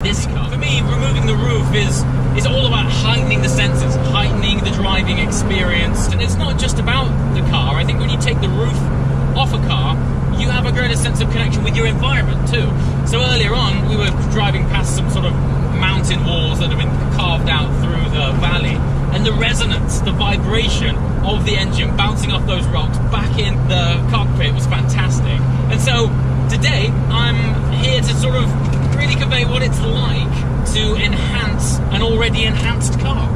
this car. For me, removing the roof is all about heightening the senses, heightening the driving experience. And it's not just about the car. I think when you take the roof off a car, you have a greater sense of connection with your environment too. So earlier on, we were driving past some sort of mountain walls that have been carved out through the valley, and the resonance, the vibration of the engine bouncing off those rocks back in the cockpit was fantastic. And so today, I'm here to sort of really convey what it's like to enhance an already enhanced car.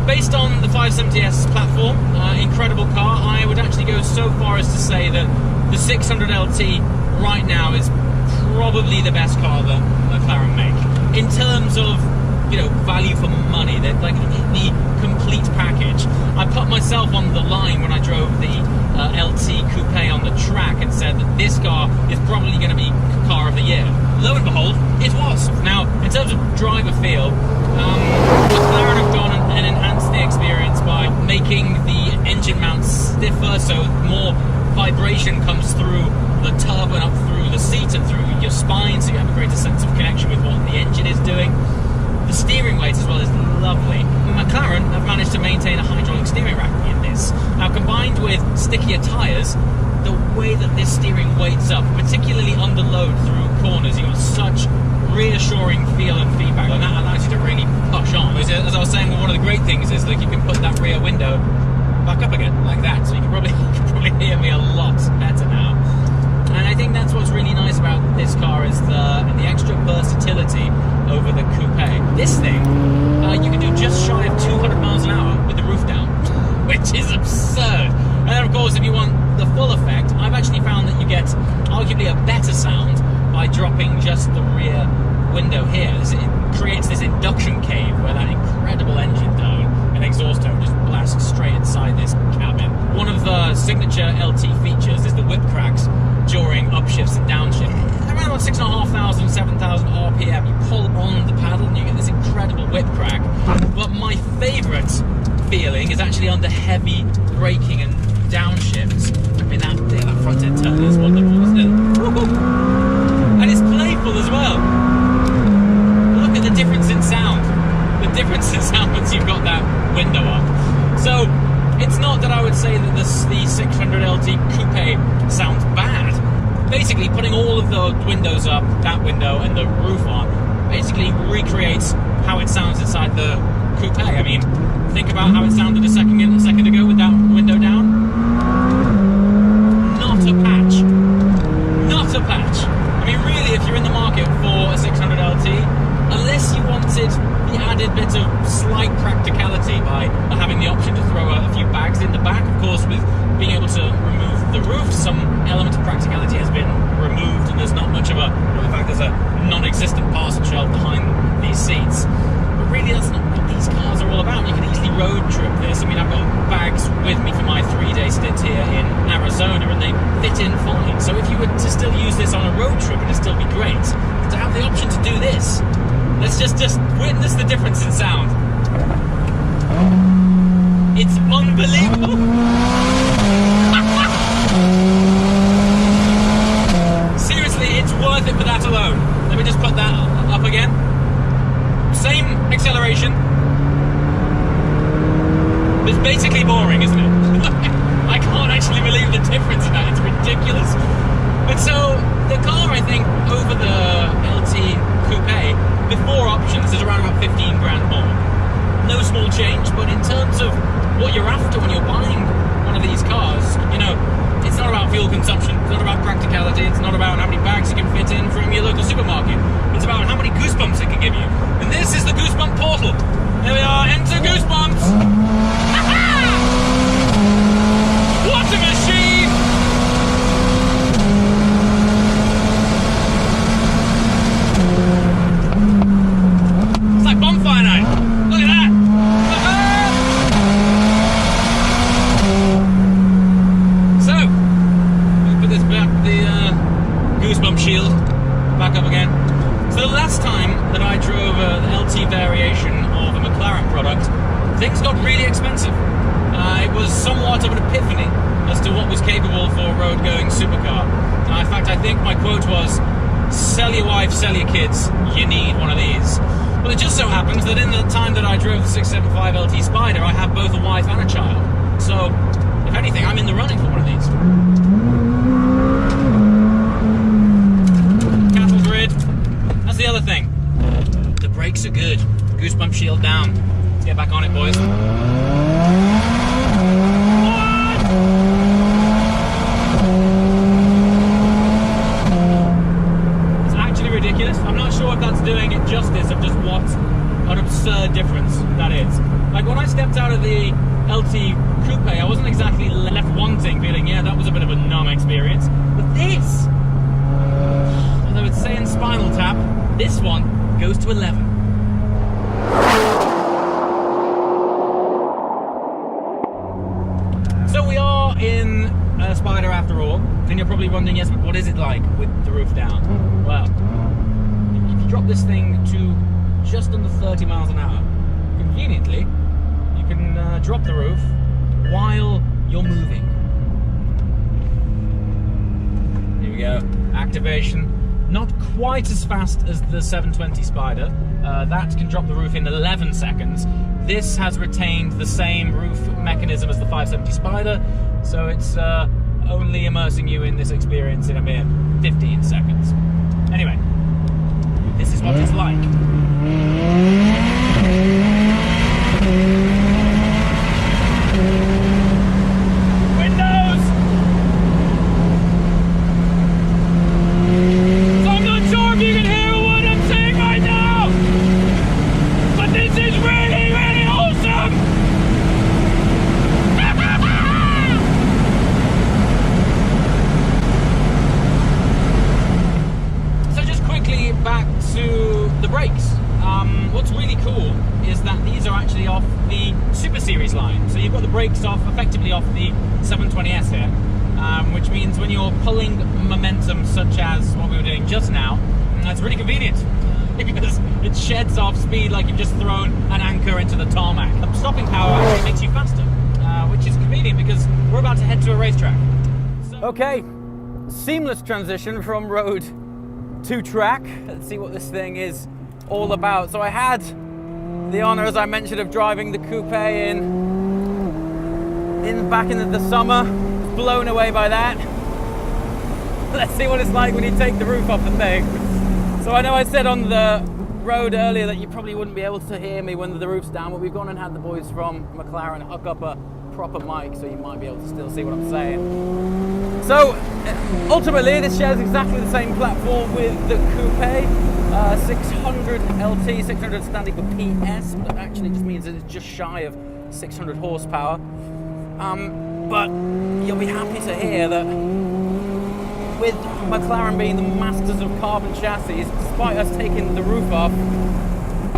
Based on the 570S platform, incredible car, I would actually go so far as to say that the 600LT right now is probably the best car that McLaren make. In terms of, you know, value for money, that like the complete package. I put myself on the line when I drove the LT Coupe on the track and said that this car is probably going to be car of the year. Lo and behold, it was. Now, in terms of driver feel, McLaren have gone and enhanced the experience by making the engine mount stiffer, so more vibration comes through the turbine up through the seat and through your spine, so you have a greater sense of connection with what the engine is doing. The steering weight as well is lovely. McLaren have managed to maintain a hydraulic steering rack in this. Now, combined with stickier tyres, the way that this steering weights up, particularly under load through corners, you got such reassuring feel and feedback, and that allows you to really push on. As I was saying, one of the great things is that you can put that rear window back up again, like that, so you can probably hear me a lot better now. And I think that's what's really nice about this car is the extra versatility over the coupe. This thing, you can do just shy of 200 miles an hour with the roof down, which is absurd. And then, of course, if you want the full effect, I've actually found that you get arguably a better sound by dropping just the rear window here. It creates this induction cave where that incredible engine tone and exhaust tone just blasts straight inside this cabin. One of the signature LT features is the whip cracks during upshifts and downshifts. Around about 6,500, 7,000 RPM, you pull on the paddle and you get this incredible whip crack. But my favourite feeling is actually under heavy braking and downshifts. I mean, that front end turn is wonderful, isn't it? And it's playful as well. Look at the difference in sound. The difference in sound once you've got that window up. So, it's not that I would say that the 600LT Coupe sounds bad. Basically, putting all of the windows up, that window and the roof on, basically recreates how it sounds inside the Coupe. I mean, think about how it sounded a second ago with that window down. Not a patch. Not a patch. I mean, really, if you're in the market for a 600LT, unless you wanted the added bit of slight practicality by having the option to throw a few bags in the back, of course, with being able to remove the roof, some element of practicality has been removed, and there's not much of a, in fact, there's a non-existent parcel shelf behind these seats. But really, that's not what these cars are all about. You can easily road trip this. I mean, I've got bags with me for my 3-day stint here in Arizona, and they fit in fine. So if you were to still use this on a road trip, it'd still be great. But to have the option to do this, let's just witness the difference in sound. It's unbelievable. Seriously, it's worth it for that alone. Let me just put that up again. Same acceleration. It's basically boring, isn't it? I can't actually believe the difference in that. It's ridiculous. But so, the car, I think, over the LT Coupe, before options, is around about 15 grand more. No small change, but in terms of what you're after when you're buying one of these cars, you know, it's not about fuel consumption, it's not about practicality, it's not about how many bags you can fit in from your local supermarket. It's about how many goosebumps it can give you. And this is the Goosebump portal. There we are, enter Goosebumps! What a machine! It's like bonfire night. Look at that! So, we put this back, the Goosebump shield back up again. So the last time that I drove an LT variation of a McLaren product, things got really expensive. It was somewhat of an epiphany as to what was capable for a road-going supercar. In fact, I think my quote was, "Sell your wife, sell your kids, you need one of these." happens that in the time that I drove the 675 LT Spider, I have both a wife and a child. So, if anything, I'm in the running for one of these. Cattle grid. That's the other thing. The brakes are good. Goosebump shield down. Let's get back on it, boys. It's actually ridiculous. I'm not sure if that's doing it justice of just what an absurd difference that is. Like when I stepped out of the LT Coupe, I wasn't exactly left wanting, feeling, yeah, that was a bit of a numb experience. But this, although it's saying Spinal Tap, this one goes to 11. So we are in a Spider after all, and you're probably wondering, yes, but what is it like with the roof down? Well, if you drop this thing to just under 30 miles an hour, conveniently, you can drop the roof while you're moving. Here we go, activation. Not quite as fast as the 720 Spider. That can drop the roof in 11 seconds. This has retained the same roof mechanism as the 570 Spider, so it's only immersing you in this experience in a mere 15 seconds. Anyway, this is what it's like. Windows! So I'm not sure if you can hear what I'm saying right now, but this is really, really awesome! So just quickly back to the brakes. What's really cool is that these are actually off the Super Series line. So you've got the brakes off, effectively off the 720S here, which means when you're pulling momentum such as what we were doing just now, that's really convenient because it sheds off speed like you've just thrown an anchor into the tarmac. The stopping power actually makes you faster, which is convenient because we're about to head to a racetrack. Okay, seamless transition from road to track. Let's see what this thing is all about. So I had the honor, as I mentioned, of driving the coupe back in the summer. Blown away by that. Let's see what it's like when you take the roof off the thing. So I know I said on the road earlier that you probably wouldn't be able to hear me when the roof's down, but we've gone and had the boys from McLaren hook up a proper mic so you might be able to still see what I'm saying. So ultimately this shares exactly the same platform with the coupe. 600 LT, 600 standing for PS, but actually just means that it's just shy of 600 horsepower. But you'll be happy to hear that with McLaren being the masters of carbon chassis, despite us taking the roof off,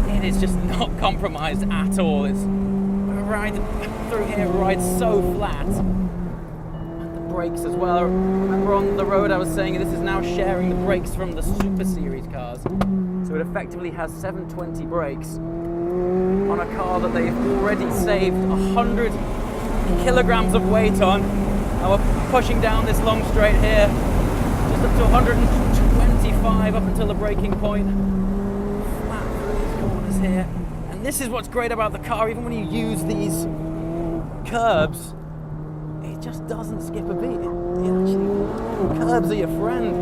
it is just not compromised at all. It's ride through here rides so flat. Brakes as well. Remember on the road I was saying this is now sharing the brakes from the Super Series cars. So it effectively has 720 brakes on a car that they've already saved 100 kilograms of weight on. And we're pushing down this long straight here, just up to 125 up until the braking point. Flat through these corners here. And this is what's great about the car, even when you use these curbs, it just doesn't skip a beat. Curbs are your friend.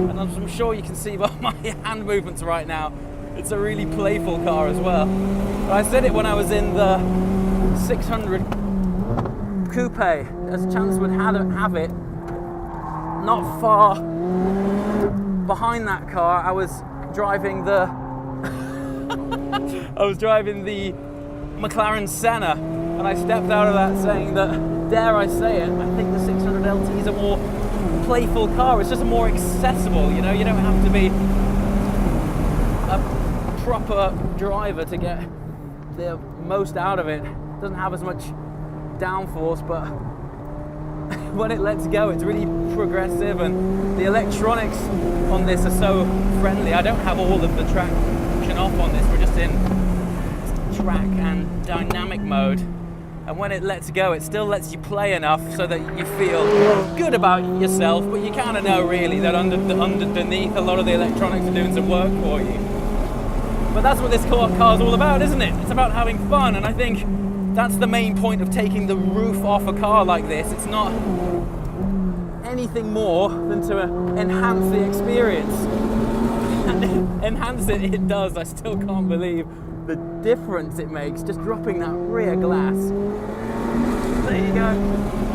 And as I'm sure you can see by my hand movements right now, it's a really playful car as well. But I said it when I was in the 600 coupe, as chance would have it, not far behind that car, I was driving the McLaren Senna, and I stepped out of that saying that, dare I say it, I think the 600 LT is a more playful car. It's just a more accessible, you know, you don't have to be a proper driver to get the most out of it. It doesn't have as much downforce, but when it lets go, it's really progressive, and the electronics on this are so friendly. I don't have all of the traction off on this, we're just in track and dynamic mode. And when it lets go, it still lets you play enough so that you feel good about yourself, but you kind of know really that underneath a lot of the electronics are doing some work for you. But that's what this car is all about, isn't it? It's about having fun, and I think that's the main point of taking the roof off a car like this. It's not anything more than to enhance the experience. And enhance it does. I still can't believe the difference it makes, just dropping that rear glass. There you go.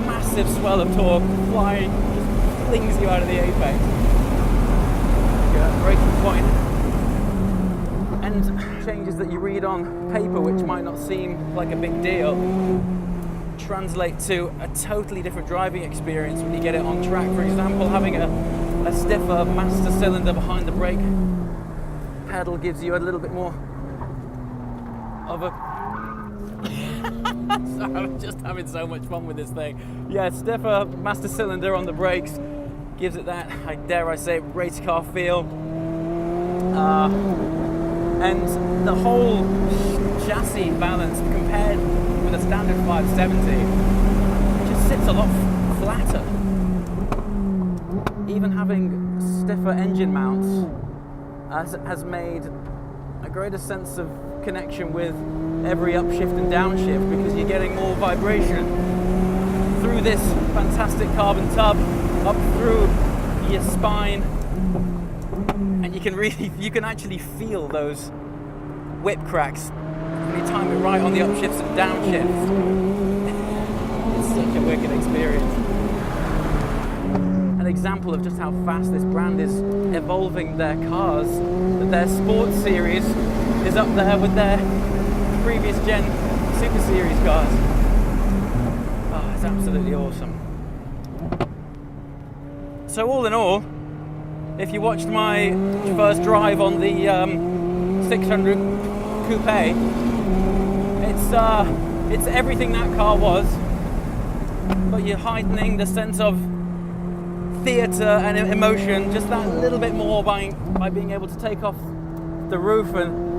Massive swell of torque, flying, just flings you out of the apex. Braking point. And changes that you read on paper, which might not seem like a big deal, translate to a totally different driving experience when you get it on track. For example, having a stiffer master cylinder behind the brake pedal gives you a little bit more of a... Sorry, I'm just having so much fun with this thing. Yeah, stiffer master cylinder on the brakes gives it that, dare I say, race car feel. And the whole chassis balance compared with a standard 570 just sits a lot flatter. Even having stiffer engine mounts has made a greater sense of connection with every upshift and downshift, because you're getting more vibration through this fantastic carbon tub up through your spine, and you can actually feel those whip cracks when you time it right on the upshifts and downshifts. It's such a wicked experience. An example of just how fast this brand is evolving their cars, that their sports series is up there with their previous gen Super Series cars. Oh, it's absolutely awesome. So all in all, if you watched my first drive on the 600 Coupe, it's everything that car was, but you're heightening the sense of theatre and emotion just that little bit more by being able to take off the roof and